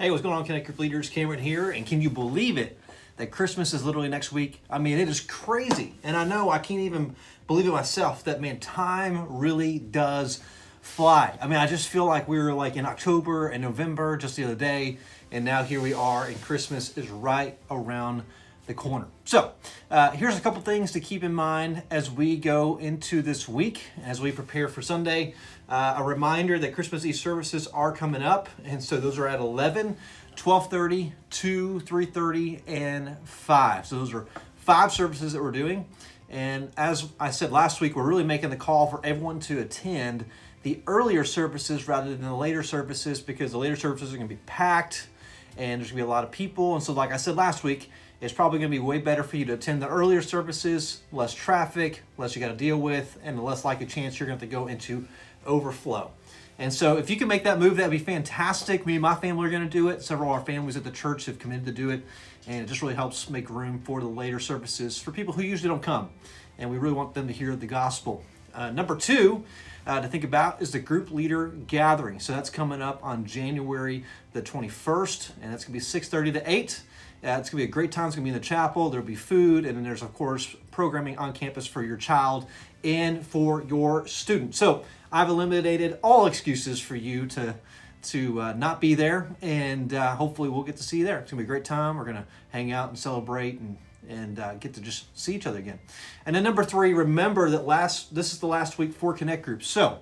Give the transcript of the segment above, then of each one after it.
Hey, what's going on, Connect Group Leaders? Cameron here, and can you believe it that Christmas is literally next week? I mean, it is crazy, and I know I can't even believe it myself that, man, time really does fly. I mean, I just feel like we were like in October and November just the other day, and now here we are, and Christmas is right around the corner. So here's a couple things to keep in mind as we go into this week, as we prepare for Sunday. A reminder that Christmas Eve services are coming up, and so those are at 11, 12:30, 2, 3:30, and 5. So those are 5 services that we're doing. And as I said last week, we're really making the call for everyone to attend the earlier services rather than the later services, because the later services are going to be packed and there's going to be a lot of people. And so like I said last week, it's probably going to be way better for you to attend the earlier services, less traffic, less you got to deal with, and the less likely chance you're going to go into overflow. And so if you can make that move, that'd be fantastic. Me and my family are going to do it. Several of our families at the church have committed to do it, and it just really helps make room for the later services for people who usually don't come. And we really want them to hear the gospel. Number 2 to think about is the group leader gathering. So that's coming up on January the 21st, and that's going to be 6:30 to 8. It's going to be a great time. It's going to be in the chapel. There'll be food, and then there's, of course, programming on campus for your child and for your student. So I've eliminated all excuses for you to not be there, and hopefully we'll get to see you there. It's going to be a great time. We're going to hang out and celebrate and get to just see each other again. And then number 3, remember that this is the last week for Connect Groups. So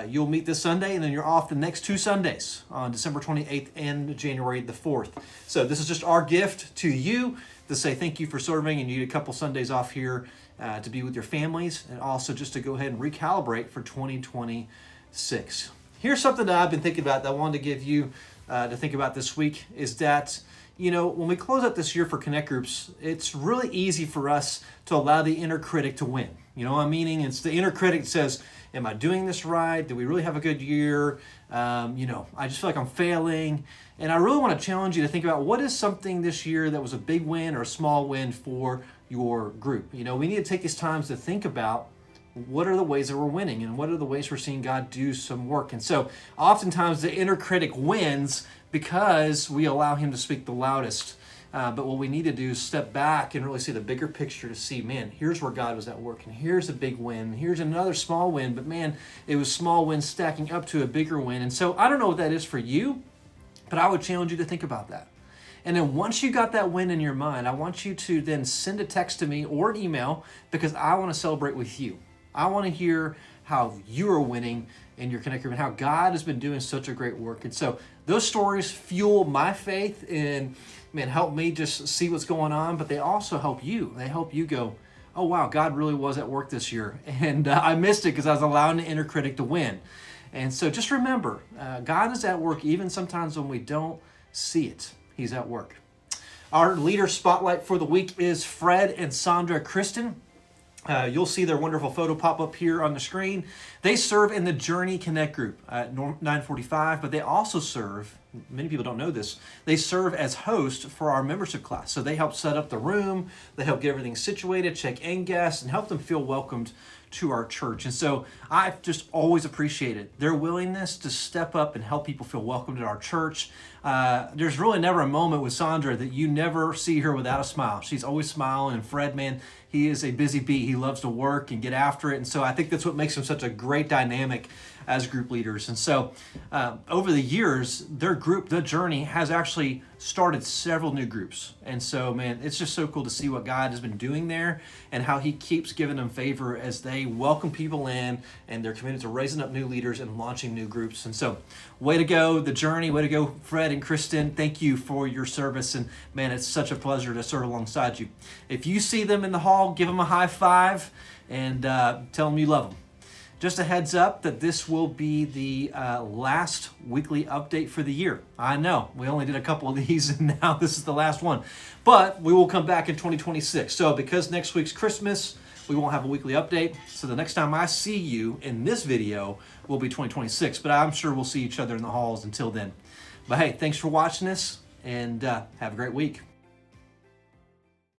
you'll meet this Sunday, and then you're off the next 2 Sundays on December 28th and January the 4th. So this is just our gift to you to say thank you for serving, and you get a couple Sundays off here to be with your families, and also just to go ahead and recalibrate for 2026. Here's something that I've been thinking about that I wanted to give you to think about this week is that, you know, when we close out this year for Connect Groups, it's really easy for us to allow the inner critic to win. You know what I'm meaning? It's the inner critic that says, am I doing this right? Do we really have a good year? I just feel like I'm failing. And I really want to challenge you to think about what is something this year that was a big win or a small win for your group. You know, we need to take these times to think about what are the ways that we're winning and what are the ways we're seeing God do some work. And so oftentimes the inner critic wins because we allow him to speak the loudest. But what we need to do is step back and really see the bigger picture to see, man, here's where God was at work, and here's a big win. Here's another small win, but man, it was small wins stacking up to a bigger win. And so I don't know what that is for you, but I would challenge you to think about that. And then once you got that win in your mind, I want you to then send a text to me or an email, because I want to celebrate with you. I want to hear how you are winning in your Connect Group and how God has been doing such a great work. And so those stories fuel my faith and, man, help me just see what's going on, but they also help you. They help you go, oh, wow, God really was at work this year. And I missed it because I was allowing the inner critic to win. And so just remember, God is at work even sometimes when we don't see it. He's at work. Our leader spotlight for the week is Fred and Sandra Kristen. You'll see their wonderful photo pop up here on the screen. They serve in the Journey Connect Group at 945, but they also serve, many people don't know this, they serve as host for our membership class. So they help set up the room, they help get everything situated, check in guests, and help them feel welcomed to our church. And so I've just always appreciated their willingness to step up and help people feel welcomed at our church. There's really never a moment with Sandra that you never see her without a smile. She's always smiling. And Fred, man, he is a busy bee. He loves to work and get after it. And so I think that's what makes him such a great dynamic as group leaders. And so over the years, their group, The Journey, has actually started several new groups. And so, man, it's just so cool to see what God has been doing there and how he keeps giving them favor as they welcome people in, and they're committed to raising up new leaders and launching new groups. And so way to go, The Journey. Way to go, Fred and Kristen. Thank you for your service. And man, it's such a pleasure to serve alongside you. If you see them in the hall, give them a high five and tell them you love them. Just a heads up that this will be the last weekly update for the year. I know, we only did a couple of these and now this is the last one. But we will come back in 2026. So because next week's Christmas, we won't have a weekly update. So the next time I see you in this video will be 2026. But I'm sure we'll see each other in the halls until then. But hey, thanks for watching this, and have a great week.